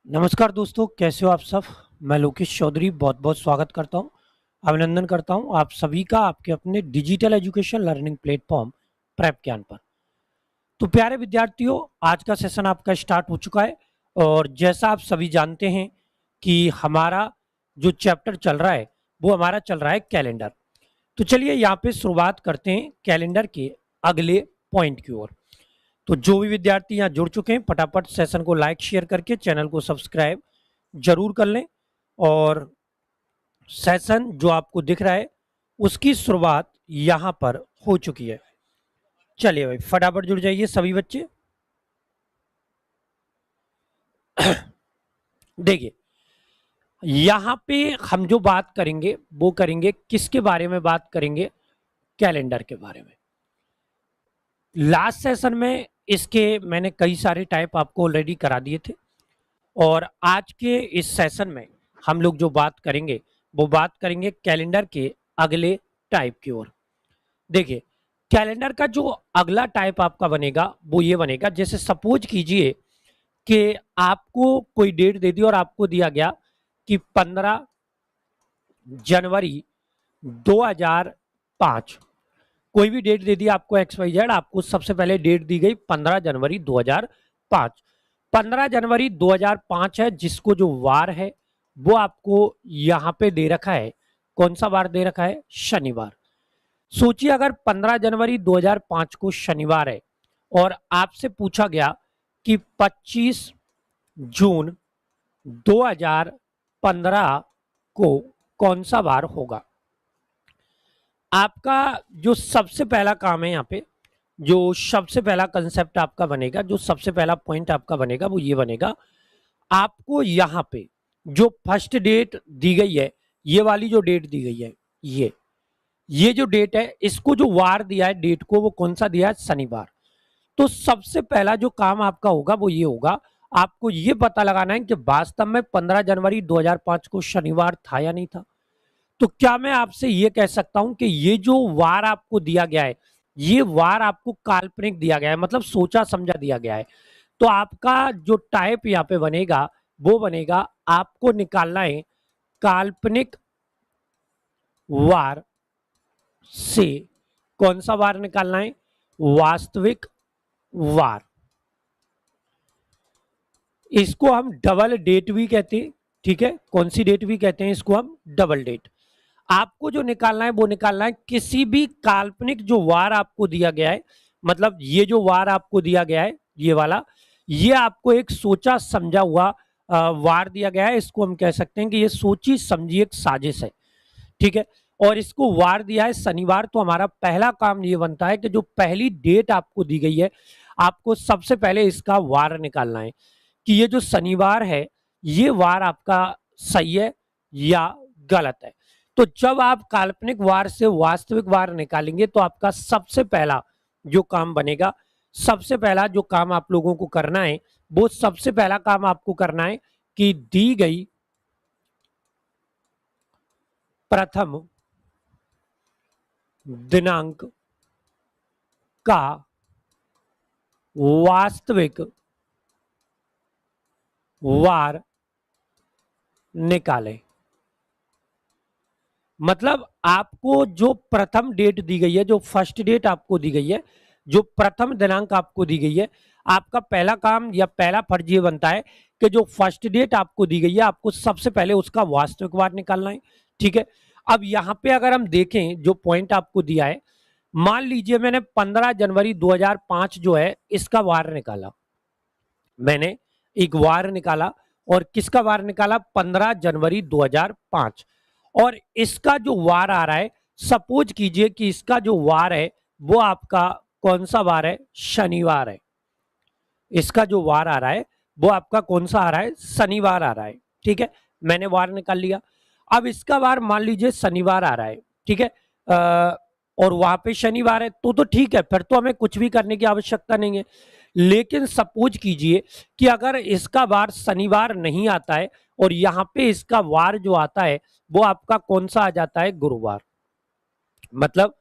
नमस्कार दोस्तों, कैसे हो आप सब। मैं लोकेश चौधरी बहुत बहुत स्वागत करता हूं, अभिनंदन करता हूं आप सभी का आपके अपने digital education learning platform prep ज्ञान पर। तो प्यारे विद्यार्थियों, आज का सेशन आपका स्टार्ट हो चुका है और जैसा आप सभी जानते हैं कि हमारा जो चैप्टर चल रहा है वो हमारा चल रहा है कैलेंडर। तो चलिए यहाँ पे शुरुआत करते हैं कैलेंडर के अगले पॉइंट की ओर। तो जो भी विद्यार्थी यहाँ जुड़ चुके हैं फटाफट सेशन को लाइक शेयर करके चैनल को सब्सक्राइब जरूर कर लें। और सेशन जो आपको दिख रहा है उसकी शुरुआत यहां पर हो चुकी है। चलिए भाई फटाफट जुड़ जाइए सभी बच्चे। देखिए यहां पे हम जो बात करेंगे वो करेंगे किसके बारे में बात करेंगे, कैलेंडर के बारे में। लास्ट सेशन में इसके मैंने कई सारे टाइप आपको ऑलरेडी करा दिए थे और आज के इस सेशन में हम लोग जो बात करेंगे वो बात करेंगे कैलेंडर के अगले टाइप की ओर। देखिए कैलेंडर का जो अगला टाइप आपका बनेगा वो ये बनेगा, जैसे सपोज कीजिए कि आपको कोई डेट दे दी और आपको दिया गया कि 15 जनवरी 2005। कोई भी डेट दे दी आपको एक्स वाई जेड, आपको सबसे पहले डेट दी गई 15 जनवरी 2005। 15 जनवरी 2005 है, जिसको जो वार है वो आपको यहां पे दे रखा है। कौन सा वार दे रखा है? शनिवार। सोचिए अगर 15 जनवरी 2005 को शनिवार है और आपसे पूछा गया कि 25 जून 2015 को कौन सा वार होगा। आपका जो सबसे पहला काम है यहाँ पे, जो सबसे पहला कंसेप्ट आपका बनेगा, जो सबसे पहला पॉइंट आपका बनेगा वो ये बनेगा, आपको यहाँ पे जो फर्स्ट डेट दी गई है, ये वाली जो डेट दी गई है, ये जो डेट है इसको जो वार दिया है डेट को, वो कौन सा दिया है? शनिवार। तो सबसे पहला जो काम आपका होगा वो ये होगा, आपको ये पता लगाना है कि वास्तव में 15 जनवरी 2005 को शनिवार था या नहीं था। तो क्या मैं आपसे ये कह सकता हूं कि ये जो वार आपको दिया गया है, ये वार आपको काल्पनिक दिया गया है, मतलब सोचा समझा दिया गया है। तो आपका जो टाइप यहाँ पे बनेगा वो बनेगा, आपको निकालना है काल्पनिक वार से कौन सा वार निकालना है? वास्तविक वार। इसको हम डबल डेट भी कहते हैं, ठीक है। कौन सी डेट भी कहते हैं इसको? हम डबल डेट। आपको जो निकालना है वो निकालना है किसी भी काल्पनिक जो वार आपको दिया गया है, मतलब ये जो वार आपको दिया गया है ये वाला, ये आपको एक सोचा समझा हुआ वार दिया गया है। इसको हम कह सकते हैं कि ये सोची समझी एक साजिश है, ठीक है। और इसको वार दिया है शनिवार। तो हमारा पहला काम ये बनता है कि जो पहली डेट आपको दी गई है, आपको सबसे पहले इसका वार निकालना है कि ये जो शनिवार है ये वार आपका सही है या गलत है। तो जब आप काल्पनिक वार से वास्तविक वार निकालेंगे तो आपका सबसे पहला जो काम बनेगा, सबसे पहला जो काम आप लोगों को करना है, वो सबसे पहला काम आपको करना है कि दी गई प्रथम दिनांक का वास्तविक वार निकालें। मतलब आपको जो प्रथम डेट दी गई है, जो फर्स्ट डेट आपको दी गई है, जो प्रथम दिनांक आपको दी गई है, आपका पहला काम या पहला फर्ज ये बनता है कि जो फर्स्ट डेट आपको दी गई है आपको सबसे पहले उसका वास्तविक वार निकालना है, ठीक है। अब यहाँ पे अगर हम देखें जो पॉइंट आपको दिया है, मान लीजिए मैंने 15 जनवरी 2005 जो है इसका वार निकाला, मैंने एक वार निकाला। और किसका वार निकाला? 15 जनवरी 2005। और इसका जो वार आ रहा है, सपोज कीजिए कि इसका जो वार है वो आपका कौन सा वार है? शनिवार है। इसका जो वार आ रहा है वो आपका कौन सा आ रहा है? शनिवार आ रहा है, ठीक है। मैंने वार निकाल लिया। अब इसका वार मान लीजिए शनिवार आ रहा है, ठीक है। और वहां पे शनिवार है तो ठीक है, फिर तो हमें कुछ भी करने की आवश्यकता नहीं है। लेकिन सपोज कीजिए कि अगर इसका वार शनिवार नहीं आता है और यहाँ पे इसका वार जो आता है वो आपका कौन सा आ जाता है? गुरुवार। मतलब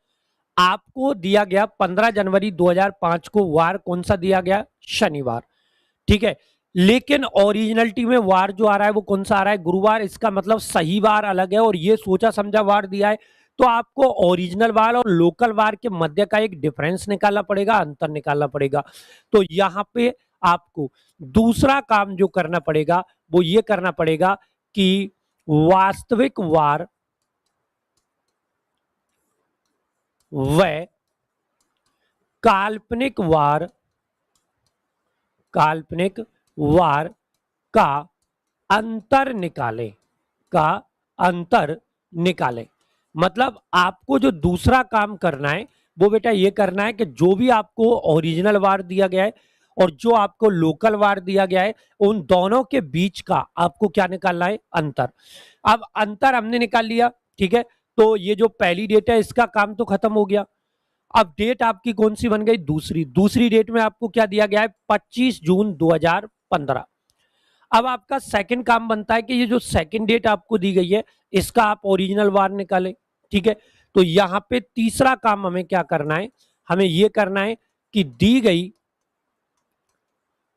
आपको दिया गया 15 जनवरी 2005 को वार कौन सा दिया गया? शनिवार, ठीक है। लेकिन ओरिजिनलिटी में वार जो आ रहा है वो कौन सा आ रहा है, गुरुवार। इसका मतलब सही वार अलग है और ये सोचा समझा वार दिया है। तो आपको ओरिजिनल वार और लोकल वार के मध्य का एक डिफरेंस निकालना पड़ेगा, अंतर निकालना पड़ेगा। तो यहाँ पे आपको दूसरा काम जो करना पड़ेगा वो ये करना पड़ेगा कि वास्तविक वार व काल्पनिक वार का अंतर निकालें, का अंतर निकालें। मतलब आपको जो दूसरा काम करना है वो बेटा ये करना है कि जो भी आपको ओरिजिनल वार दिया गया है और जो आपको लोकल वार दिया गया है उन दोनों के बीच का आपको क्या निकालना है, अंतर। अब अंतर हमने निकाल लिया, ठीक है। तो ये जो पहली डेट है इसका काम तो खत्म हो गया। अब डेट आपकी कौन सी बन गई, दूसरी। दूसरी डेट में आपको क्या दिया गया है, 25 जून 2015। अब आपका सेकंड काम बनता है कि ये जो सेकंड डेट आपको दी गई है इसका आप ओरिजिनल वार निकालें, ठीक है। तो यहां पे तीसरा काम हमें क्या करना है, हमें ये करना है कि दी गई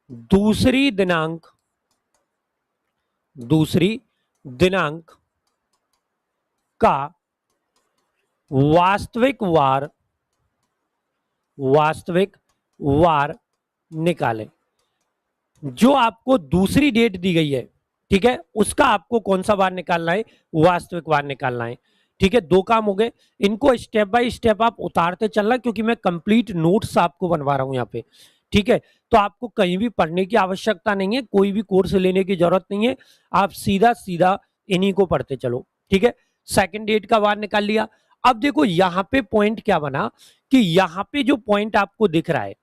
दूसरी दिनांक का वास्तविक वार निकालें। जो आपको दूसरी डेट दी गई है, ठीक है, उसका आपको कौन सा वार निकालना है, वास्तविक वार निकालना है, ठीक है। दो काम हो गए, इनको स्टेप बाय स्टेप आप उतारते चलना क्योंकि मैं कंप्लीट नोट्स आपको बनवा रहा हूं यहाँ पे, ठीक है। तो आपको कहीं भी पढ़ने की आवश्यकता नहीं है, कोई भी कोर्स लेने की जरूरत नहीं है, आप सीधा सीधा इन्हीं को पढ़ते चलो, ठीक है। सेकंड डेट का वार निकाल लिया। अब देखो यहां पे पॉइंट क्या बना कि यहां पे जो पॉइंट आपको दिख रहा है,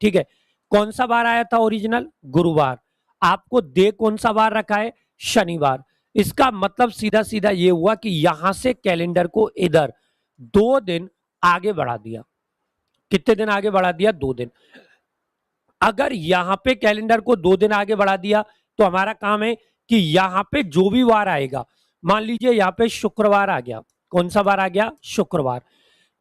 ठीक है, कौन सा बार आया था ओरिजिनल, गुरुवार। आपको दे कौन सा बार रखा है, शनिवार। इसका मतलब सीधा सीधा ये हुआ कि यहां से कैलेंडर को इधर 2 दिन आगे बढ़ा दिया। कितने दिन आगे बढ़ा दिया, 2 दिन। अगर यहां पे कैलेंडर को 2 दिन आगे बढ़ा दिया तो हमारा काम है कि यहां पे जो भी वार आएगा, मान लीजिए यहां पे शुक्रवार आ गया, कौन सा वार आ गया, शुक्रवार।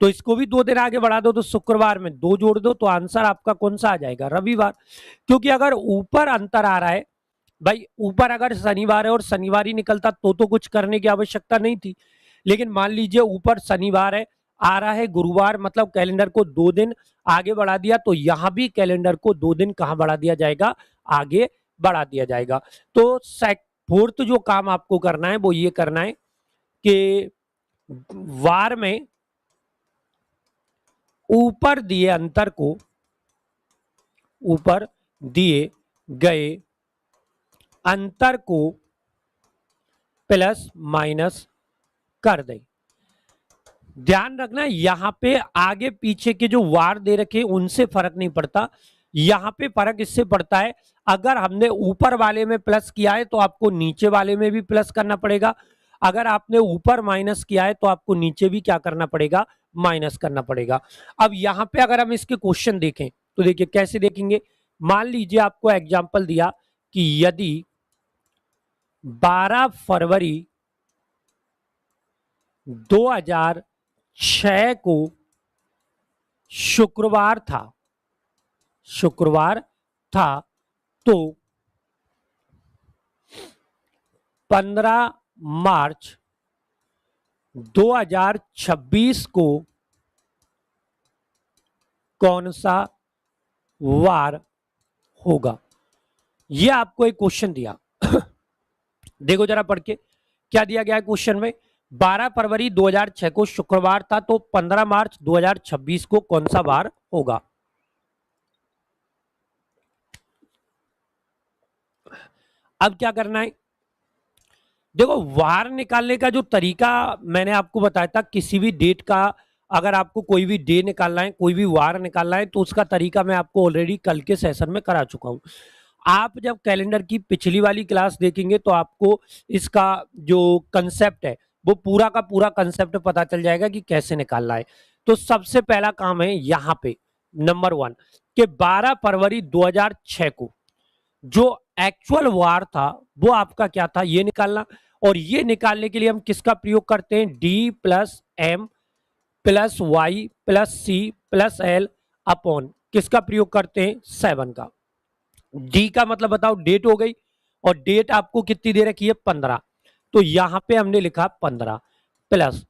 तो इसको भी 2 दिन आगे बढ़ा दो तो शुक्रवार में 2 जोड़ दो तो आंसर आपका कौन सा आ जाएगा, रविवार। क्योंकि अगर ऊपर अंतर आ रहा है भाई, ऊपर अगर शनिवार है और शनिवार ही निकलता तो कुछ करने की आवश्यकता नहीं थी। लेकिन मान लीजिए ऊपर शनिवार है, आ रहा है गुरुवार, मतलब कैलेंडर को 2 दिन आगे बढ़ा दिया, तो यहां भी कैलेंडर को 2 दिन कहां बढ़ा दिया जाएगा, आगे बढ़ा दिया जाएगा। तो फोर्थ जो काम आपको करना है वो ये करना है कि वार में ऊपर दिए अंतर को, ऊपर दिए गए अंतर को प्लस माइनस कर दें। ध्यान रखना यहां पे आगे पीछे के जो वार दे रखे उनसे फर्क नहीं पड़ता, यहां पे फर्क इससे पड़ता है अगर हमने ऊपर वाले में प्लस किया है तो आपको नीचे वाले में भी प्लस करना पड़ेगा, अगर आपने ऊपर माइनस किया है तो आपको नीचे भी क्या करना पड़ेगा, माइनस करना पड़ेगा। अब यहां पे अगर हम इसके क्वेश्चन देखें तो देखिए कैसे देखेंगे। मान लीजिए आपको एग्जाम्पल दिया कि यदि 12 फरवरी 2006 को शुक्रवार था तो 15 मार्च 2026 को कौन सा वार होगा। यह आपको एक क्वेश्चन दिया देखो जरा पढ़ के क्या दिया गया है क्वेश्चन में। 12 फरवरी 2006 को शुक्रवार था तो 15 मार्च 2026 को कौन सा वार होगा। अब क्या करना है, देखो वार निकालने का जो तरीका मैंने आपको बताया था, किसी भी डेट का अगर आपको कोई भी डे निकालना है, कोई भी वार निकालना है तो उसका तरीका मैं आपको ऑलरेडी कल के सेशन में करा चुका हूं। आप जब कैलेंडर की पिछली वाली क्लास देखेंगे तो आपको इसका जो कंसेप्ट है वो पूरा का पूरा कंसेप्ट पता चल जाएगा कि कैसे निकालना है। तो सबसे पहला काम है यहां पे नंबर 1 कि 12 फरवरी 2006 को जो एक्चुअल वार था वो आपका क्या था, ये निकालना। और ये निकालने के लिए हम किसका प्रयोग करते हैं, D plus M plus Y plus C plus L upon किसका प्रयोग करते हैं, 7 का। डी का मतलब बताओ डेट हो गई, और डेट आपको कितनी दे रखी है 15, तो यहां पे हमने लिखा 15 प्लस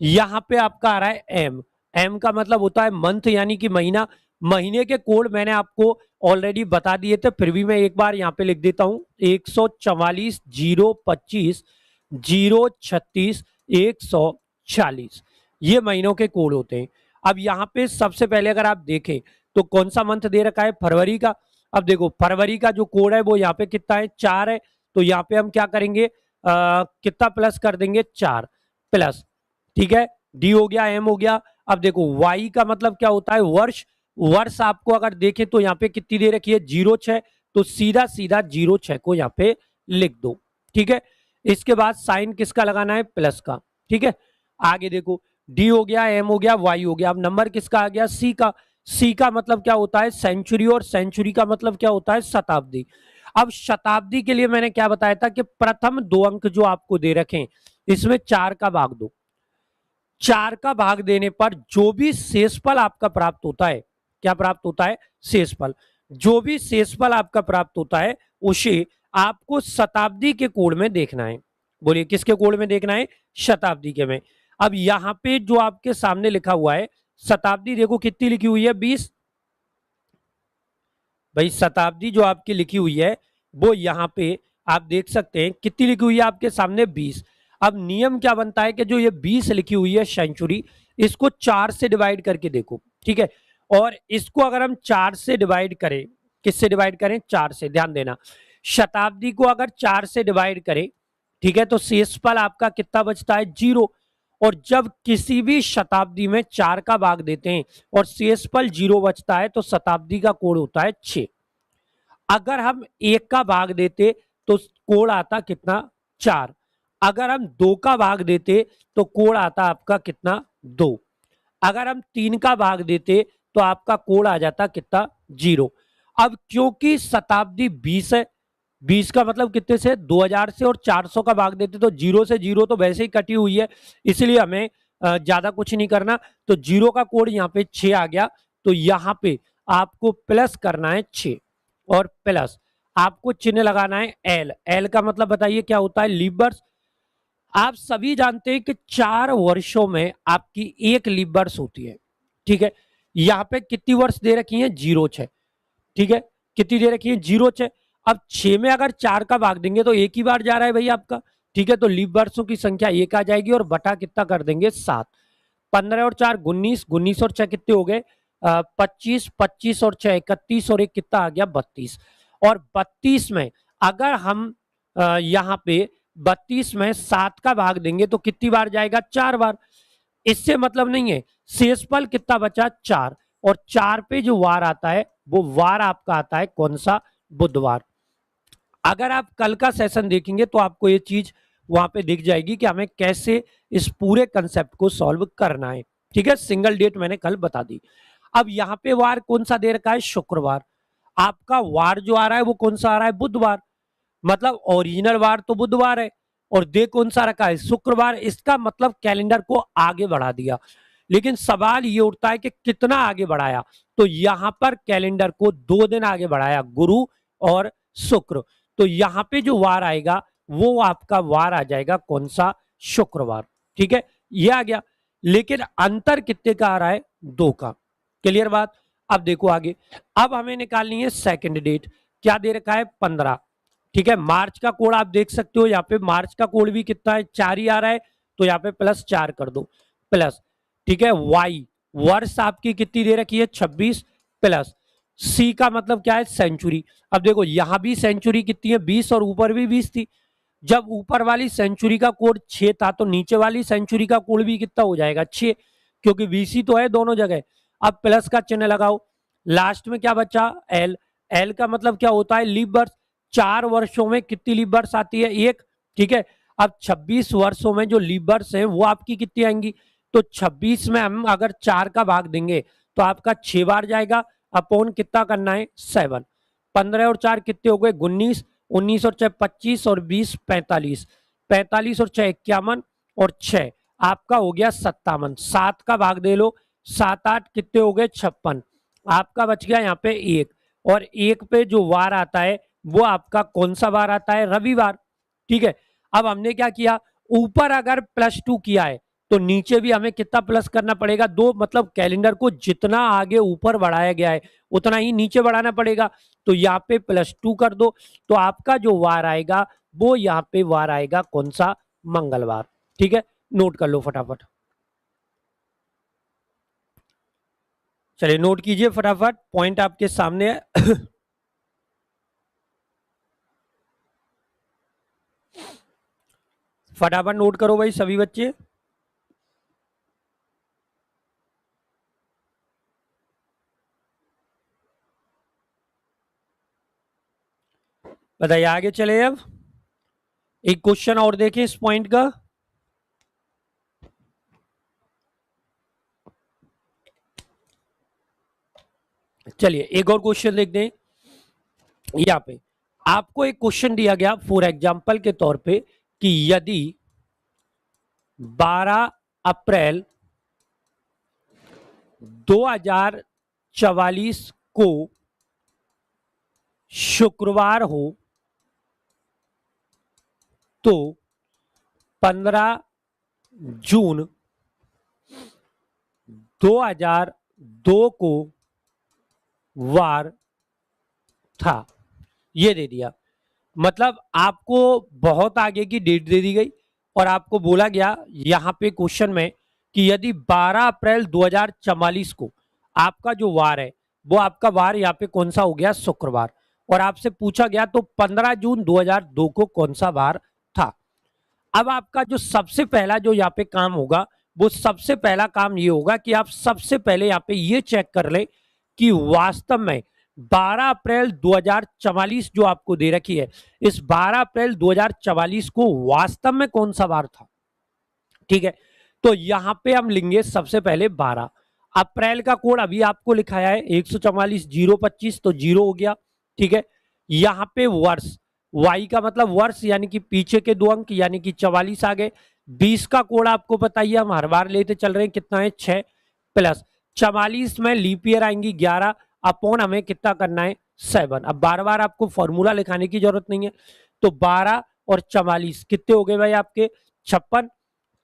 यहां पे आपका आ रहा है एम, एम का मतलब होता है मंथ यानी कि महीना। महीने के कोड मैंने आपको ऑलरेडी बता दिए थे, फिर भी मैं एक बार यहां पे लिख देता हूं 144 025 036 140, ये महीनों के कोड होते हैं। अब यहां पे सबसे पहले अगर आप देखें तो कौन सा मंथ दे रखा है, फरवरी का। अब देखो फरवरी का जो कोड है वो यहाँ पे कितना है 4 है, तो यहाँ पे हम क्या करेंगे कितना प्लस कर देंगे 4 प्लस, ठीक है, डी हो गया एम हो गया। अब देखो वाई का मतलब क्या होता है वर्ष, वर्ष आपको अगर देखें तो यहाँ पे कितनी दे रखी है 06, तो सीधा सीधा 06 को यहाँ पे लिख दो, ठीक है। इसके बाद साइन किसका लगाना है प्लस का, ठीक है। आगे देखो डी हो गया एम हो गया वाई हो गया, अब नंबर किसका आ गया सी का। सी का मतलब क्या होता है सेंचुरी, और सेंचुरी का मतलब क्या होता है शताब्दी। अब शताब्दी के लिए मैंने क्या बताया था कि प्रथम 2 अंक जो आपको दे रखे इसमें 4 का भाग दो, 4 का भाग देने पर जो भी शेषफल आपका प्राप्त होता है, क्या प्राप्त होता है शेषफल, जो भी शेषफल आपका प्राप्त होता है उसे आपको शताब्दी के कोड में देखना है। बोलिए किसके कोड में देखना है, शताब्दी के में। अब यहां पे जो आपके सामने लिखा हुआ है शताब्दी, देखो कितनी लिखी हुई है 20, भाई शताब्दी जो आपकी लिखी हुई है वो यहां पे आप देख सकते हैं कितनी लिखी हुई है आपके सामने 20। अब नियम क्या बनता है कि जो ये 20 लिखी हुई है सेंचुरी, इसको 4 से डिवाइड करके देखो, ठीक है। और इसको अगर हम 4 से डिवाइड करें, किससे डिवाइड करें 4 से, ध्यान देना, शताब्दी को अगर 4 से डिवाइड करें, ठीक है, तो शेषफल आपका कितना बचता है 0। और जब किसी भी शताब्दी में 4 का भाग देते हैं और शेषफल 0 बचता है तो शताब्दी का कोड होता है 6। अगर हम 1 का भाग देते तो कोड आता कितना 4, अगर हम 2 का भाग देते तो कोड आता आपका कितना 2, अगर हम 3 का भाग देते तो आपका कोड आ जाता कितना 0। अब क्योंकि शताब्दी 20 है, 20 का मतलब कितने से 2000 से, और 400 का भाग देते तो 0 से 0 तो वैसे ही कटी हुई है, इसलिए हमें ज्यादा कुछ नहीं करना। तो 0 का कोड यहाँ पे 6 आ गया, तो यहाँ पे आपको प्लस करना है 6 और प्लस आपको चिन्ह लगाना है एल। एल का मतलब बताइए क्या होता है लीप वर्ष। आप सभी जानते हैं कि 4 वर्षों में आपकी एक लीप वर्ष होती है, ठीक है। यहाँ पे कितनी वर्ष दे रखी है 06, ठीक है, कितनी दे रखी है 06। अब 6 में अगर 4 का भाग देंगे तो एक ही बार जा रहा है भाई आपका, ठीक है, तो लीप वर्षों की संख्या 1 आ जाएगी और बटा कितना कर देंगे 7। 15 और 4 19, 19 और 6 कितने हो गए 25, 25 और 6 31, और एक कितना आ गया 32। और 32 में अगर हम यहाँ पे 32 में 7 का भाग देंगे तो कितनी बार जाएगा 4 बार। इससे मतलब नहीं है, शेषफल कितना बचा 4, और 4 पे जो वार आता है वो वार आपका आता है कौन सा बुधवार। अगर आप कल का सेशन देखेंगे तो आपको ये चीज वहां पे दिख जाएगी कि हमें कैसे इस पूरे कंसेप्ट को सॉल्व करना है, ठीक है। सिंगल डेट मैंने कल बता दी। अब यहाँ पे वार कौन सा दे रखा है शुक्रवार, आपका वार जो आ रहा है वो कौन सा आ रहा है बुधवार, मतलब ओरिजिनल वार तो बुधवार है और दे कौन सा रखा है शुक्रवार। इसका मतलब कैलेंडर को आगे बढ़ा दिया, लेकिन सवाल ये उठता है कि कितना आगे बढ़ाया, तो यहां पर कैलेंडर को 2 दिन आगे बढ़ाया गुरु और शुक्र, तो यहां पे जो वार आएगा वो आपका वार आ जाएगा कौन सा शुक्रवार, ठीक है, ये आ गया। लेकिन अंतर कितने का आ रहा है 2 का, क्लियर बात। अब देखो आगे, अब हमें निकालनी है सेकंड डेट, क्या दे रखा है 15, ठीक है। मार्च का कोड आप देख सकते हो, यहाँ पे मार्च का कोड भी कितना है 4 ही आ रहा है, तो यहाँ पे +4 कर दो प्लस, ठीक है। वाई वर्ष आपकी कितनी दे रखी है 26 प्लस सी का मतलब क्या है सेंचुरी। अब देखो यहां भी सेंचुरी कितनी है 20 और ऊपर भी 20 थी, जब ऊपर वाली सेंचुरी का कोड 6 था तो नीचे वाली सेंचुरी का कोड भी कितना हो जाएगा 6, क्योंकि 20 ही तो है दोनों जगह। अब प्लस का चिन्ह लगाओ, लास्ट में क्या बचा एल, एल का मतलब क्या होता है लीप वर्ष। 4 वर्षों में कितनी लीप वर्ष आती है 1, ठीक है। अब 26 वर्षों में जो लीप वर्ष है वो आपकी कितनी आएंगी, तो 26 में हम अगर 4 का भाग देंगे तो आपका 6 बार जाएगा, अपॉन कितना करना है 7। 15 और 4 कितने हो गए 19, 19 और 6 25 और 20 45, 45 और 6 51 और 6 आपका हो गया 57। 7 का भाग दे लो, 7 8 कितने हो गए 56, आपका बच गया यहाँ पे 1, और 1 पे जो वार आता है वो आपका कौन सा वार आता है, रविवार। ठीक है, अब हमने क्या किया, ऊपर अगर +2 किया है तो नीचे भी हमें कितना प्लस करना पड़ेगा, 2, मतलब कैलेंडर को जितना आगे ऊपर बढ़ाया गया है उतना ही नीचे बढ़ाना पड़ेगा। तो यहाँ पे +2 कर दो, तो आपका जो वार आएगा वो यहाँ पे वार आएगा कौन सा, मंगलवार। ठीक है, नोट कर लो फटाफट, चलिए नोट कीजिए फटाफट, पॉइंट आपके सामने है। फटाफट नोट करो भाई सभी बच्चे। बताइए आगे चले। अब एक क्वेश्चन और देखें इस पॉइंट का। चलिए एक और क्वेश्चन देखते हैं। यहाँ पे आपको एक क्वेश्चन दिया गया फॉर एग्जांपल के तौर पे कि यदि 12 अप्रैल 2044 को शुक्रवार हो तो 15 जून 2002 को वार था। ये दे दिया, मतलब आपको बहुत आगे की डेट दे दी गई और आपको बोला गया यहां पे क्वेश्चन में कि यदि 12 अप्रैल 2044 को आपका जो वार है वो आपका वार यहाँ पे कौन सा हो गया, शुक्रवार, और आपसे पूछा गया तो 15 जून 2002 को कौन सा वार था। अब आपका जो सबसे पहला जो यहाँ पे काम होगा, वो सबसे पहला काम ये होगा कि आप सबसे पहले यहाँ पे ये चेक कर ले कि वास्तव में 12 अप्रैल 2044 जो आपको दे रखी है, इस 12 अप्रैल 2044 को वास्तव में कौन सा वार था। ठीक है, तो यहां पे हम लेंगे सबसे पहले 12 अप्रैल का कोड अभी आपको लिखाया है 144 025, तो 0 हो गया। ठीक है, यहां पे वर्ष, वाई का मतलब वर्ष यानी कि पीछे के 2 अंक यानी कि 44 आ गए। 20 का कोड आपको बताइए, हम हर बार लेते चल रहे हैं, कितना है 6 प्लस 44 में लीप ईयर आएंगी 11 अपॉन हमें कितना करना है 7। अब बार बार आपको फॉर्मूला लिखाने की जरूरत नहीं है, तो 12 और 44 कितने हो गए भाई आपके 56,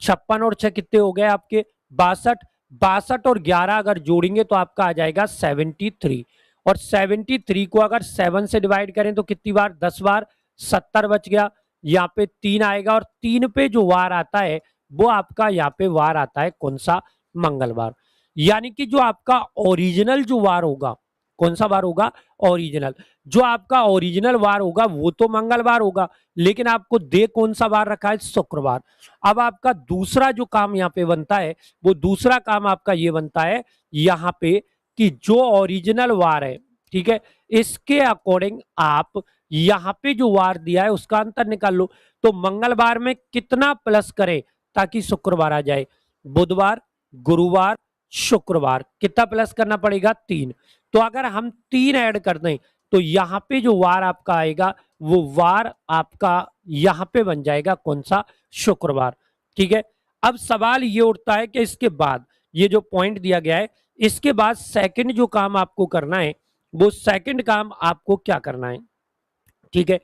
56 और 6 कितने हो गए आपके 62, 62 और 11 अगर जोड़ेंगे तो आपका आ जाएगा 73, और 73 को अगर 7 से डिवाइड करें तो कितनी बार, 10 बार, 70 बच गया। यहाँ पे 3 आएगा और 3 पे जो वार आता है वो आपका यहाँ पे वार आता है कौन सा, मंगलवार। यानी कि जो आपका ओरिजिनल जो वार होगा, कौन सा वार होगा, ओरिजिनल, जो आपका ओरिजिनल वार होगा वो तो मंगलवार होगा, लेकिन आपको दे कौन सा वार रखा है, शुक्रवार। अब आपका दूसरा जो काम यहाँ पे बनता है, वो दूसरा काम आपका ये बनता है यहाँ पे कि जो ओरिजिनल वार है, ठीक है, इसके अकॉर्डिंग आप यहाँ पे जो वार दिया है उसका अंतर निकाल लो। तो मंगलवार में कितना प्लस करें ताकि शुक्रवार आ जाए, बुधवार, गुरुवार, शुक्रवार, कितना प्लस करना पड़ेगा, 3। तो अगर हम 3 ऐड कर दें तो यहाँ पे जो वार आपका आएगा वो वार आपका यहाँ पे बन जाएगा कौन सा, शुक्रवार। ठीक है, अब सवाल ये उठता है कि इसके बाद ये जो पॉइंट दिया गया है, इसके बाद सेकंड जो काम आपको करना है, वो सेकंड काम आपको क्या करना है। ठीक है,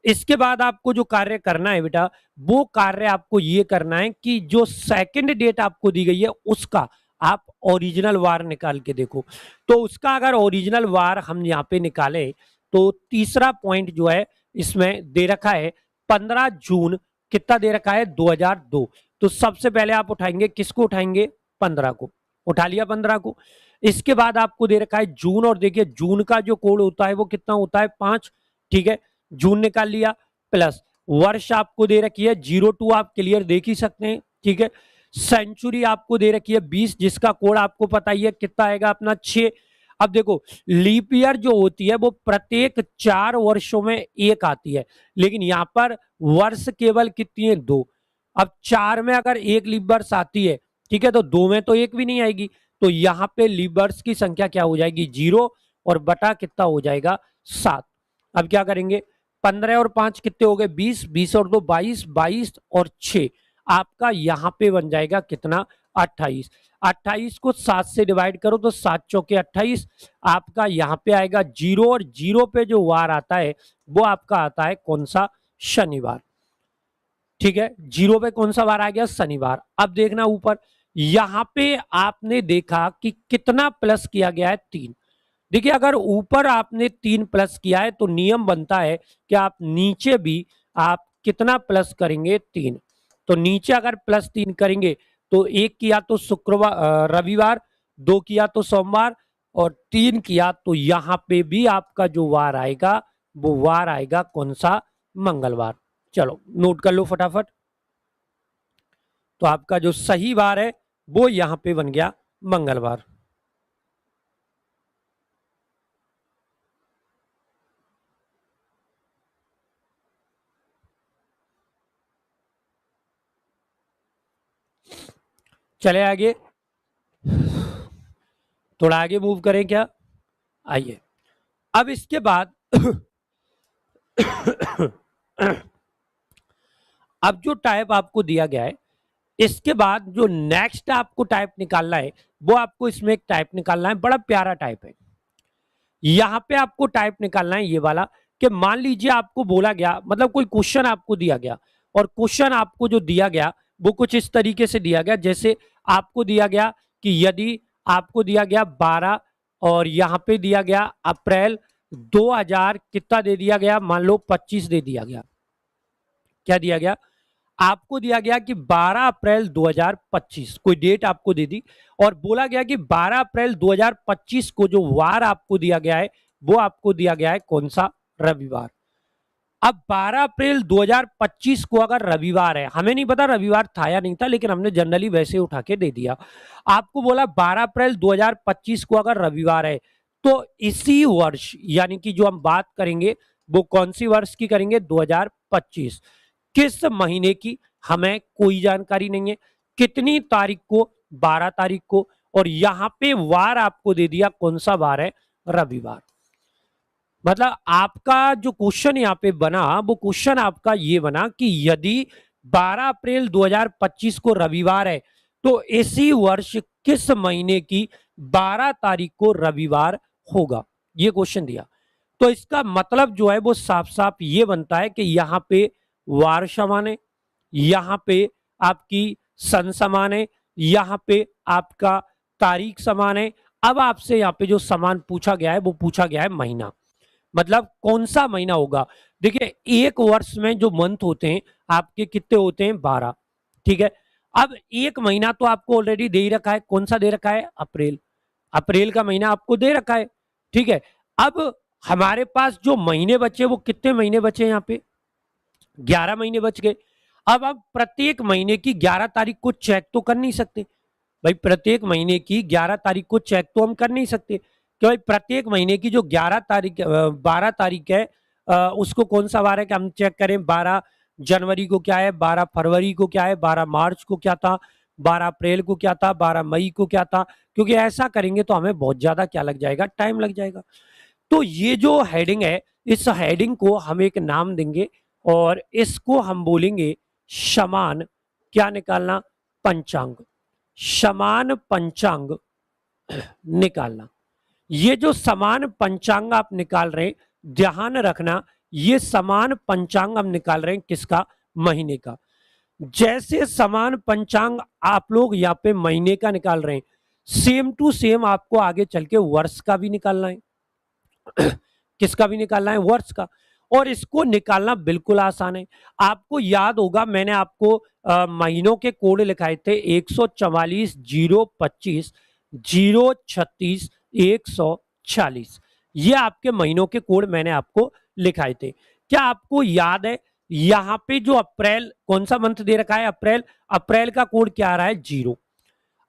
इसके बाद आपको जो कार्य करना है बेटा, वो कार्य आपको ये करना है कि जो सेकंड डेट आपको दी गई है उसका आप ओरिजिनल वार निकाल के देखो। तो उसका अगर ओरिजिनल वार हम यहाँ पे निकालें तो तीसरा पॉइंट जो है इसमें दे रखा है 15 जून, कितना दे रखा है 2002। तो सबसे पहले आप उठाएंगे, किसको उठाएंगे, 15 को, उठा लिया 15 को। इसके बाद आपको दे रखा है जून, और देखिए जून का जो कोड होता है वो कितना होता है 5। ठीक है, जून निकाल लिया, प्लस वर्ष आपको दे रखी है 02, आप क्लियर देख ही सकते हैं। ठीक है, सेंचुरी आपको दे रखी है 20, जिसका कोड आपको पता ही है कितना आएगा अपना 6। अब देखो लीप ईयर जो होती है वो प्रत्येक 4 वर्षों में एक आती है, लेकिन यहां पर वर्ष केवल कितनी है, 2। अब 4 में अगर एक लीप वर्ष आती है, ठीक है, तो 2 में तो एक भी नहीं आएगी, तो यहाँ पे लीप वर्ष की संख्या क्या हो जाएगी, 0, और बटा कितना हो जाएगा 7। अब क्या करेंगे, 15 और 5 कितने हो गए 20, 20 और 2 22, 22 और 6 आपका यहाँ पे बन जाएगा कितना 28। 28 को 7 से डिवाइड करो तो 7 चौके 28, आपका यहाँ पे आएगा 0, और 0 पे जो वार आता है वो आपका आता है कौन सा? शनिवार। ठीक है, 0 पे कौन सा वार आ गया? शनिवार। अब देखना ऊपर, यहां पे आपने देखा कि कितना प्लस किया गया है? 3। देखिए, अगर ऊपर आपने 3 प्लस किया है तो नियम बनता है कि आप नीचे भी आप कितना प्लस करेंगे? 3। तो नीचे अगर +3 करेंगे तो 1 किया तो रविवार, 2 किया तो सोमवार, और 3 किया तो यहां पे भी आपका जो वार आएगा वो वार आएगा कौन सा? मंगलवार। चलो नोट कर लो फटाफट। तो आपका जो सही वार है वो यहां पे बन गया मंगलवार। चले आगे, थोड़ा आगे मूव करें क्या? आइए, अब इसके बाद अब जो टाइप आपको दिया गया है, इसके बाद जो नेक्स्ट आपको टाइप निकालना है वो आपको इसमें एक टाइप निकालना है, बड़ा प्यारा टाइप है। यहां पे आपको टाइप निकालना है ये वाला, कि मान लीजिए आपको बोला गया, मतलब कोई क्वेश्चन आपको दिया गया, और क्वेश्चन आपको जो दिया गया वो कुछ इस तरीके से दिया गया, जैसे आपको दिया गया कि यदि आपको दिया गया 12, और यहां पे दिया गया अप्रैल 2000 कितना दे दिया गया? मान लो 25 दे दिया गया। क्या दिया गया? आपको दिया गया कि 12 अप्रैल 2025 कोई डेट आपको दे दी, और बोला गया कि 12 अप्रैल 2025 को जो वार आपको दिया गया है वो आपको दिया गया है कौन सा? रविवार। अब 12 अप्रैल 2025 को अगर रविवार है, हमें नहीं पता रविवार था या नहीं था, लेकिन हमने जनरली वैसे उठा के दे दिया। आपको बोला 12 अप्रैल 2025 को अगर रविवार है, तो इसी वर्ष, यानी कि जो हम बात करेंगे वो कौन सी वर्ष की करेंगे? 2025। किस महीने की? हमें कोई जानकारी नहीं है। कितनी तारीख को? 12 तारीख को। और यहां पे वार आपको दे दिया, कौन सा वार है? रविवार। मतलब आपका जो क्वेश्चन यहाँ पे बना वो क्वेश्चन आपका ये बना कि यदि 12 अप्रैल 2025 को रविवार है तो इसी वर्ष किस महीने की 12 तारीख को रविवार होगा? ये क्वेश्चन दिया। तो इसका मतलब जो है वो साफ साफ ये बनता है कि यहाँ पे वार समान है, यहाँ पे आपकी सन समान है, यहाँ पे आपका तारीख समान है। अब आपसे यहाँ पे जो समान पूछा गया है वो पूछा गया है महीना, मतलब कौन सा महीना होगा? देखिए, एक वर्ष में जो मंथ होते हैं आपके कितने होते हैं? 12। ठीक है, अब एक महीना तो आपको ऑलरेडी दे ही रखा है। कौन सा दे रखा है? अप्रैल। अप्रैल का महीना आपको दे रखा है। ठीक है, अब हमारे पास जो महीने बचे वो कितने महीने बचे? यहाँ पे 11 महीने बच गए। अब आप प्रत्येक महीने की 11 तारीख को चेक तो कर नहीं सकते भाई, प्रत्येक महीने की 11 तारीख को चेक तो हम कर नहीं सकते कि भाई प्रत्येक महीने की जो 11 तारीख 12 तारीख है, उसको कौन सा वार है कि हम चेक करें? 12 जनवरी को क्या है, 12 फरवरी को क्या है, 12 मार्च को क्या था, 12 अप्रैल को क्या था, 12 मई को क्या था। क्योंकि ऐसा करेंगे तो हमें बहुत ज्यादा क्या लग जाएगा? टाइम लग जाएगा। तो ये जो हेडिंग है, इस हेडिंग को हम एक नाम देंगे और इसको हम बोलेंगे समान क्या निकालना? पंचांग। समान पंचांग निकालना। ये जो समान पंचांग आप निकाल रहे हैं, ध्यान रखना, ये समान पंचांग हम निकाल रहे हैं किसका? महीने का। जैसे समान पंचांग आप लोग यहाँ पे महीने का निकाल रहे हैं, सेम टू सेम आपको आगे चल के वर्ष का भी निकालना है। किसका भी निकालना है? वर्ष का। और इसको निकालना बिल्कुल आसान है। आपको याद होगा मैंने आपको महीनों के कोड लिखाए थे 144 025 036 140। ये आपके महीनों के कोड मैंने आपको लिखाए थे। क्या आपको याद है यहां पे जो अप्रैल, कौन सा मंथ दे रखा है? अप्रैल। अप्रैल का कोड क्या आ रहा है? 0।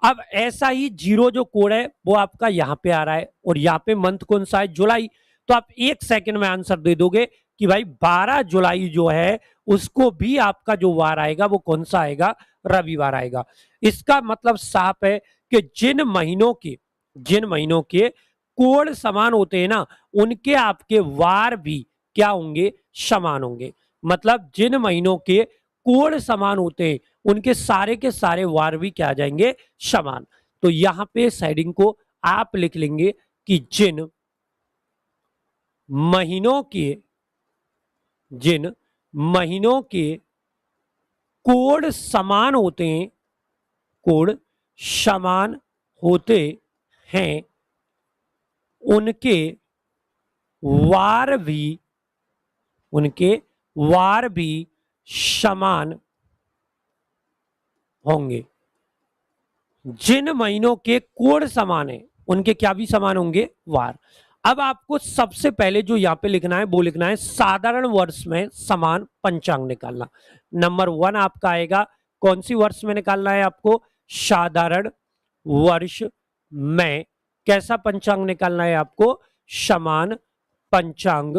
अब ऐसा ही 0 जो कोड है वो आपका यहां पे आ रहा है, और यहां पे मंथ कौन सा है? जुलाई। तो आप 1 सेकंड में आंसर दे दोगे कि भाई 12 जुलाई जो है उसको भी आपका जो वार आएगा वो कौन सा आएगा? रविवार आएगा। इसका मतलब साफ है कि जिन महीनों के कोड समान होते हैं ना, उनके आपके वार भी क्या होंगे? समान होंगे। मतलब जिन महीनों के कोड समान होते हैं उनके सारे के सारे वार भी क्या आ जाएंगे, समान। तो यहां पे इस हेडिंग को आप लिख लेंगे कि जिन महीनों के कोड समान होते हैं, कोड समान होते हैं, उनके वार भी समान होंगे। जिन महीनों के कोड समान है, उनके क्या भी समान होंगे, वार। अब आपको सबसे पहले जो यहां पे लिखना है वो लिखना है साधारण वर्ष में समान पंचांग निकालना। नंबर 1 आपका आएगा, कौन सी वर्ष में निकालना है आपको, साधारण वर्ष में कैसा पंचांग निकालना है आपको, समान पंचांग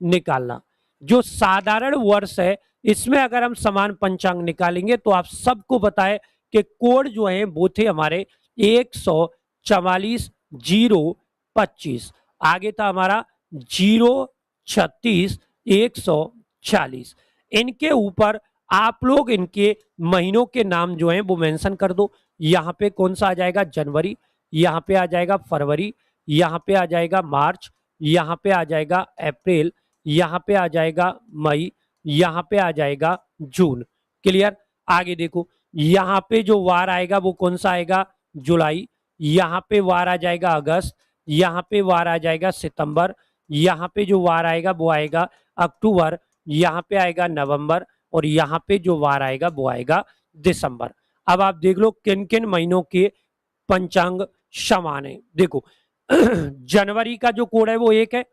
निकालना। जो साधारण वर्ष है इसमें अगर हम समान पंचांग निकालेंगे तो आप सबको बताएं कि कोड जो है वो थे हमारे 144,025, आगे था हमारा 036,140। इनके ऊपर आप लोग इनके महीनों के नाम जो हैं वो मेंशन कर दो। यहां पे कौन सा आ जाएगा, जनवरी, यहां पे आ जाएगा फरवरी, यहां पे आ जाएगा मार्च, यहां पे आ जाएगा अप्रैल, यहां पे आ जाएगा मई, यहां पे आ जाएगा जून। क्लियर। आगे देखो, यहां पे जो वार आएगा वो कौन सा आएगा, जुलाई, यहां पे वार आ जाएगा अगस्त, यहां पे वार आ जाएगा सितंबर, यहां पे जो वार आएगा वो आएगा अक्टूबर, यहां पे आएगा नवंबर, और यहां पे जो वार आएगा वो आएगा दिसंबर। अब आप देख लो किन किन महीनों के पंचांग समान है। देखो जनवरी का जो कोड है वो 1 है,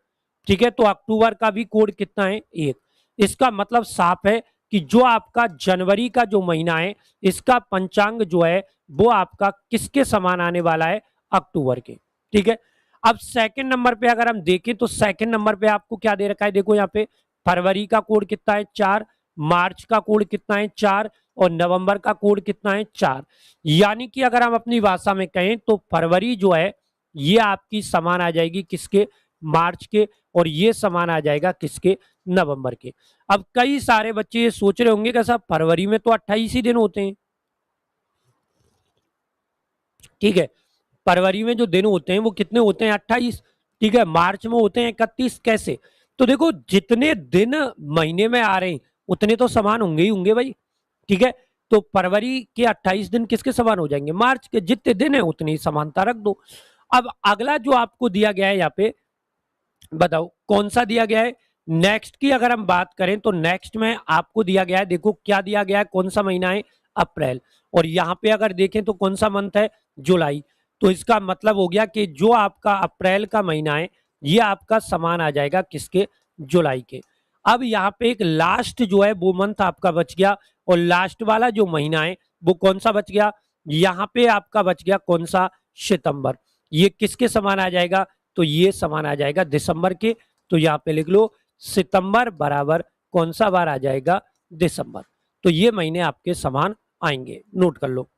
ठीक है, तो अक्टूबर का भी कोड कितना है, 1। इसका मतलब साफ है कि जो आपका जनवरी का जो महीना है इसका पंचांग जो है वो आपका किसके समान आने वाला है, अक्टूबर के। ठीक है। अब सेकंड नंबर पे अगर हम देखें तो सेकंड नंबर पे आपको क्या दे रखा है, देखो यहाँ पे फरवरी का कोड कितना है, 4, मार्च का कोड कितना है, 4, और नवंबर का कोड कितना है, 4। यानी कि अगर हम अपनी भाषा में कहें तो फरवरी जो है ये आपकी समान आ जाएगी किसके, मार्च के, और ये समान आ जाएगा किसके, नवंबर के। अब कई सारे बच्चे ये सोच रहे होंगे कि साहब फरवरी में तो 28 ही दिन होते हैं, ठीक है, फरवरी में जो दिन होते हैं वो कितने होते हैं, 28। ठीक है, मार्च में होते हैं 31, कैसे, तो देखो जितने दिन महीने में आ रहे हैं उतने तो समान होंगे ही होंगे भाई। ठीक है, तो फरवरी के 28 दिन किसके समान हो जाएंगे, मार्च के, जितने दिन है उतनी ही समानता रख दो। अब अगला जो आपको दिया गया है यहाँ पे, बताओ कौन सा दिया गया है, नेक्स्ट की अगर हम बात करें तो नेक्स्ट में आपको दिया गया है, देखो क्या दिया गया है, कौन सा महीना है, अप्रैल, और यहां पे अगर देखें तो कौन सा मंथ है, जुलाई। तो इसका मतलब हो गया कि जो आपका अप्रैल का महीना है ये आपका समान आ जाएगा किसके, जुलाई के। अब यहाँ पे एक लास्ट जो है वो मंथ आपका बच गया, और लास्ट वाला जो महीना है वो कौन सा बच गया, यहाँ पे आपका बच गया कौन सा, सितंबर। ये किसके समान आ जाएगा, तो ये समान आ जाएगा दिसंबर के। तो यहाँ पे लिख लो सितंबर बराबर कौन सा बार आ जाएगा, दिसंबर। तो ये महीने आपके समान आएंगे, नोट कर लो।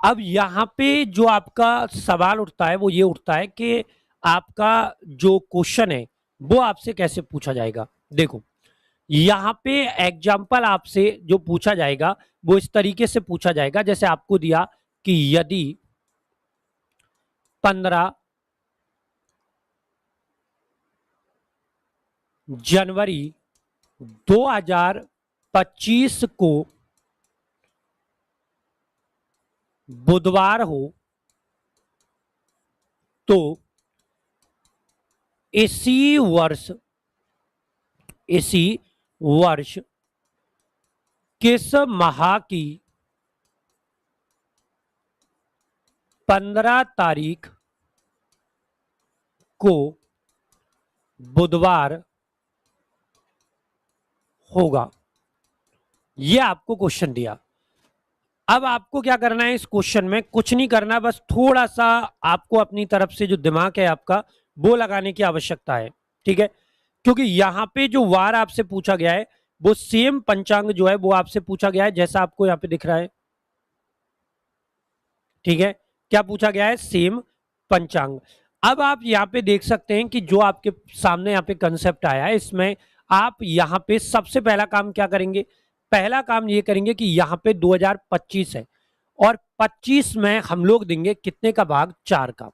अब यहां पे जो आपका सवाल उठता है वो ये उठता है कि आपका जो क्वेश्चन है वो आपसे कैसे पूछा जाएगा। देखो यहां पे एग्जाम्पल आपसे जो पूछा जाएगा वो इस तरीके से पूछा जाएगा, जैसे आपको दिया कि यदि 15 जनवरी 2025 को बुधवार हो तो इसी वर्ष किस माह की 15 तारीख को बुधवार होगा, ये आपको क्वेश्चन दिया। अब आपको क्या करना है, इस क्वेश्चन में कुछ नहीं करना, बस थोड़ा सा आपको अपनी तरफ से जो दिमाग है आपका वो लगाने की आवश्यकता है, ठीक है। क्योंकि यहां पे जो वार आपसे पूछा गया है वो सेम पंचांग जो है वो आपसे पूछा गया है, जैसा आपको यहाँ पे दिख रहा है, ठीक है। क्या पूछा गया है, सेम पंचांग। अब आप यहाँ पे देख सकते हैं कि जो आपके सामने यहाँ पे कंसेप्ट आया है, इसमें आप यहाँ पे सबसे पहला काम क्या करेंगे, पहला काम ये करेंगे कि यहाँ पे 2025 है और 25 में हम लोग देंगे कितने का भाग, 4 का।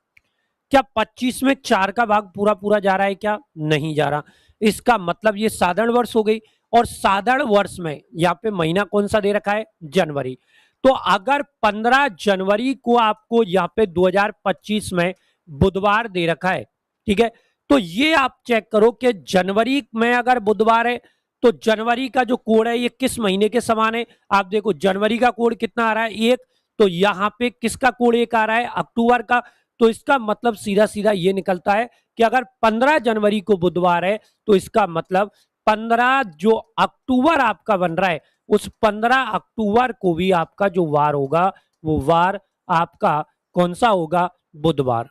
क्या 25 में 4 का भाग पूरा पूरा जा रहा है, क्या नहीं जा रहा। इसका मतलब ये साधारण वर्ष हो गई, और साधारण वर्ष में यहाँ पे महीना कौन सा दे रखा है, जनवरी। तो अगर 15 जनवरी को आपको यहाँ पे 2025 में बुधवार दे रखा है, ठीक है, तो ये आप चेक करो कि जनवरी में अगर बुधवार है तो जनवरी का जो कोड है ये किस महीने के समान है। आप देखो जनवरी का कोड कितना आ रहा है, 1, तो यहां पे किसका कोड 1 आ रहा है, अक्टूबर का। तो इसका मतलब सीधा सीधा ये निकलता है कि अगर 15 जनवरी को बुधवार है तो इसका मतलब 15 जो अक्टूबर आपका बन रहा है उस 15 अक्टूबर को भी आपका जो वार होगा वो वार आपका कौन सा होगा, बुधवार,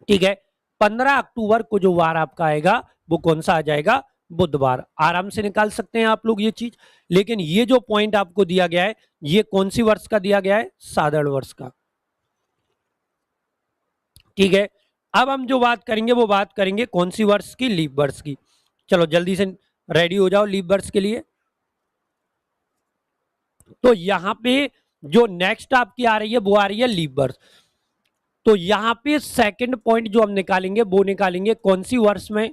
ठीक है। 15 अक्टूबर को जो वार आपका आएगा वो कौन सा आ जाएगा, बुधवार। आराम से निकाल सकते हैं आप लोग ये चीज। लेकिन ये जो पॉइंट आपको दिया गया है ये कौन सी वर्ष का दिया गया है, साधारण वर्ष का, ठीक है। अब हम जो बात करेंगे वो बात करेंगे कौन सी वर्ष की, लीप वर्ष की। चलो जल्दी से रेडी हो जाओ लीप वर्ष के लिए। तो यहां पे जो नेक्स्ट आपकी आ रही है वो आ रही है लीप वर्ष। तो यहां पे सेकंड पॉइंट जो हम निकालेंगे वो निकालेंगे कौन सी वर्ष में,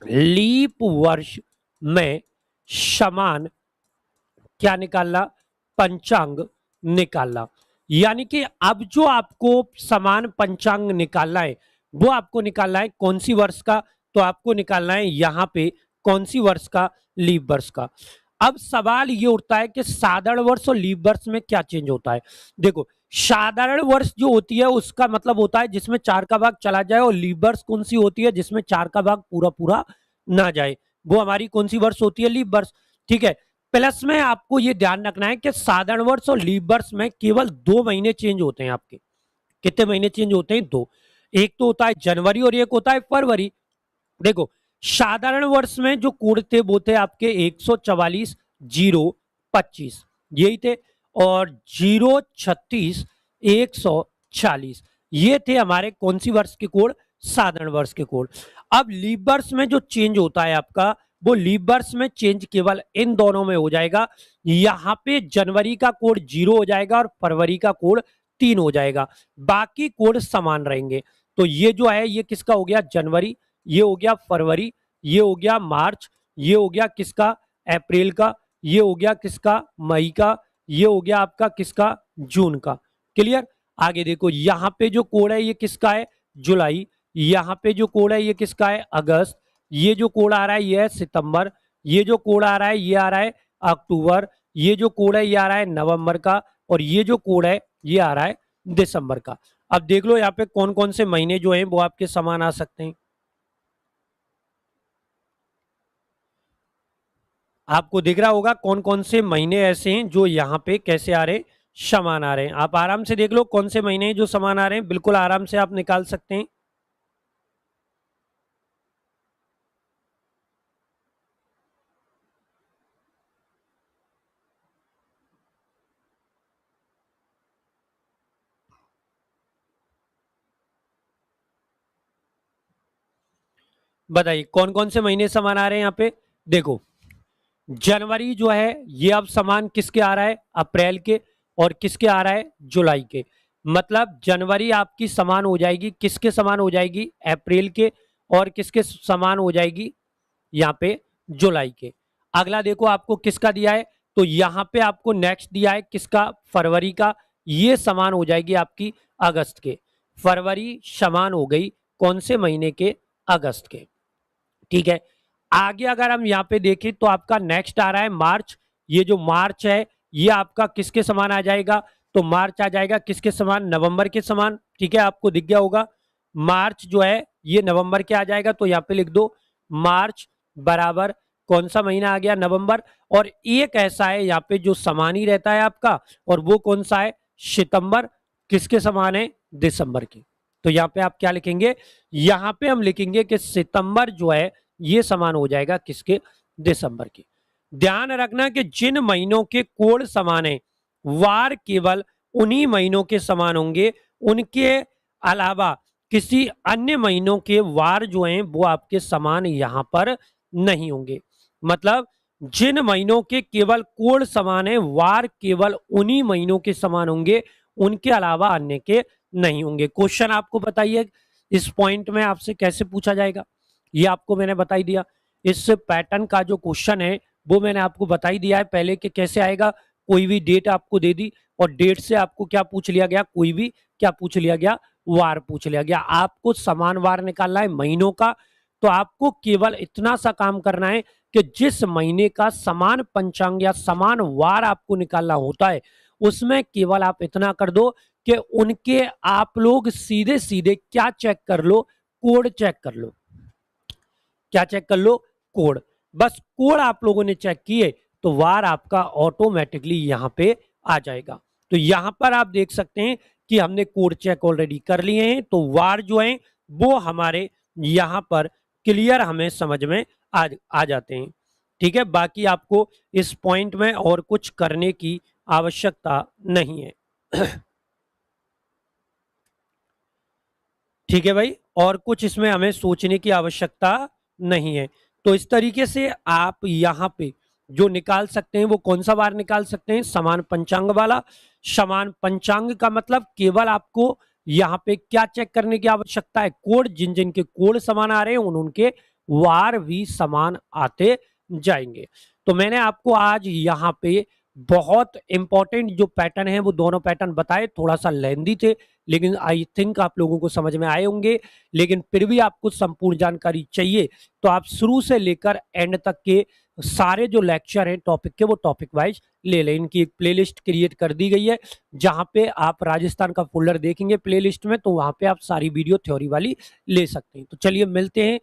लीप वर्ष में समान क्या निकालना, पंचांग निकालना। यानी कि अब जो आपको समान पंचांग निकालना है वो आपको निकालना है कौन सी वर्ष का, तो आपको निकालना है यहां पे कौन सी वर्ष का, लीप वर्ष का। अब सवाल ये उठता है कि साधारण वर्ष और लीप वर्ष में क्या चेंज होता है। देखो साधारण वर्ष जो होती है उसका मतलब होता है जिसमें 4 का भाग चला जाए, और लीप वर्ष कौन सी होती है, जिसमें 4 का भाग पूरा पूरा ना जाए, वो हमारी कौन सी वर्ष होती है, लीप वर्ष, ठीक है। प्लस में आपको ये ध्यान रखना है कि साधारण वर्ष और लीप वर्ष में केवल 2 महीने चेंज होते हैं आपके। कितने महीने चेंज होते हैं, 2। एक तो होता है जनवरी और एक होता है फरवरी। देखो साधारण वर्ष में जो कोड थे वो थे आपके 144 025 यही थे, और 036 140 ये थे हमारे कौन सी वर्ष के कोड, साधारण वर्ष के कोड। अब लीप वर्ष में जो चेंज होता है आपका वो लीप वर्ष में चेंज केवल इन दोनों में हो जाएगा। यहां पे जनवरी का कोड 0 हो जाएगा और फरवरी का कोड 3 हो जाएगा, बाकी कोड समान रहेंगे। तो ये जो है ये किसका हो गया, जनवरी, ये हो गया फरवरी, ये हो गया मार्च, ये हो गया किसका, अप्रैल का, ये हो गया किसका, मई का, ये हो गया आपका किसका, जून का। क्लियर। आगे देखो यहां पे जो कोड है ये किसका है, जुलाई, यहां पे जो कोड है ये किसका है, अगस्त, ये जो कोड आ रहा है ये है सितंबर, ये जो कोड आ रहा है ये आ रहा है अक्टूबर, ये जो कोड है ये आ रहा है नवंबर का, और ये जो कोड है ये आ रहा है दिसंबर का। अब देख लो यहाँ पे कौन कौन से महीने जो हैं वो आपके समान आ सकते हैं। आपको दिख रहा होगा कौन कौन से महीने ऐसे हैं जो यहाँ पे कैसे आ रहे हैं, समान आ रहे हैं। आप आराम से देख लो कौन से महीने हैं जो समान आ रहे हैं, बिल्कुल आराम से आप निकाल सकते हैं। बताइए कौन कौन से महीने समान आ रहे हैं यहाँ पे। देखो जनवरी जो है ये अब समान किसके आ रहा है, अप्रैल के, और किसके आ रहा है, जुलाई के। मतलब जनवरी आपकी समान हो जाएगी किसके समान हो जाएगी, अप्रैल के, और किसके समान हो जाएगी, यहाँ पे जुलाई के। अगला देखो आपको किसका दिया है, तो यहाँ पे आपको नेक्स्ट दिया है किसका, फरवरी का, ये समान हो जाएगी आपकी अगस्त के। फरवरी समान हो गई कौन से महीने के, अगस्त के, ठीक है। आगे अगर हम यहाँ पे देखें तो आपका नेक्स्ट आ रहा है मार्च, ये जो मार्च है ये आपका किसके समान आ जाएगा, तो मार्च आ जाएगा किसके समान, नवंबर के समान, ठीक है। आपको दिख गया होगा मार्च जो है ये नवंबर के आ जाएगा, तो यहाँ पे लिख दो मार्च बराबर कौन सा महीना आ गया, नवंबर। और एक ऐसा है यहाँ पे जो समान ही रहता है आपका, और वो कौन सा है, सितंबर। किसके समान है, दिसंबर के। तो यहाँ पे आप क्या लिखेंगे, यहाँ पे हम लिखेंगे कि सितंबर जो है ये समान हो जाएगा किसके, दिसंबर के। ध्यान रखना कि जिन महीनों के कोण समान है, वार केवल उन्हीं महीनों के समान होंगे, उनके अलावा किसी अन्य महीनों के वार जो हैं वो आपके समान यहां पर नहीं होंगे। मतलब जिन महीनों के केवल कोण समान है, वार केवल उन्हीं महीनों के समान होंगे, उनके अलावा अन्य के नहीं होंगे। क्वेश्चन आपको बताइए इस पॉइंट में आपसे कैसे पूछा जाएगा, ये आपको मैंने बता ही दिया। इस पैटर्न का जो क्वेश्चन है वो मैंने आपको बता ही दिया है पहले कि कैसे आएगा। कोई भी डेट आपको दे दी और डेट से आपको क्या पूछ लिया गया, कोई भी क्या पूछ लिया गया, वार पूछ लिया गया। आपको समान वार निकालना है महीनों का, तो आपको केवल इतना सा काम करना है कि जिस महीने का समान पंचांग या समान वार आपको निकालना होता है, उसमें केवल आप इतना कर दो कि उनके आप लोग सीधे सीधे क्या चेक कर लो, कोड चेक कर लो। क्या चेक कर लो, कोड। बस कोड आप लोगों ने चेक किए तो वार आपका ऑटोमेटिकली यहां पे आ जाएगा। तो यहां पर आप देख सकते हैं कि हमने कोड चेक ऑलरेडी कर लिए हैं, तो वार जो है वो हमारे यहां पर क्लियर हमें समझ में आ जाते हैं। ठीक है, बाकी आपको इस पॉइंट में और कुछ करने की आवश्यकता नहीं है। ठीक है भाई, और कुछ इसमें हमें सोचने की आवश्यकता नहीं है। तो इस तरीके से आप यहां पे जो निकाल सकते हैं वो कौन सा वार निकाल सकते हैं, समान पंचांग वाला। समान पंचांग का मतलब केवल आपको यहां पे क्या चेक करने की आवश्यकता है, कोड। जिन जिन के कोड समान आ रहे हैं उनके वार भी समान आते जाएंगे। तो मैंने आपको आज यहाँ पे बहुत इंपॉर्टेंट जो पैटर्न है वो दोनों पैटर्न बताए, थोड़ा सा लेंदी थे लेकिन आई थिंक आप लोगों को समझ में आए होंगे। लेकिन फिर भी आपको संपूर्ण जानकारी चाहिए तो आप शुरू से लेकर एंड तक के सारे जो लेक्चर हैं टॉपिक के, वो टॉपिक वाइज ले लें। इनकी एक प्लेलिस्ट क्रिएट कर दी गई है जहां पे आप राजस्थान का फोल्डर देखेंगे प्लेलिस्ट में, तो वहां पे आप सारी वीडियो थ्योरी वाली ले सकते हैं। तो चलिए मिलते हैं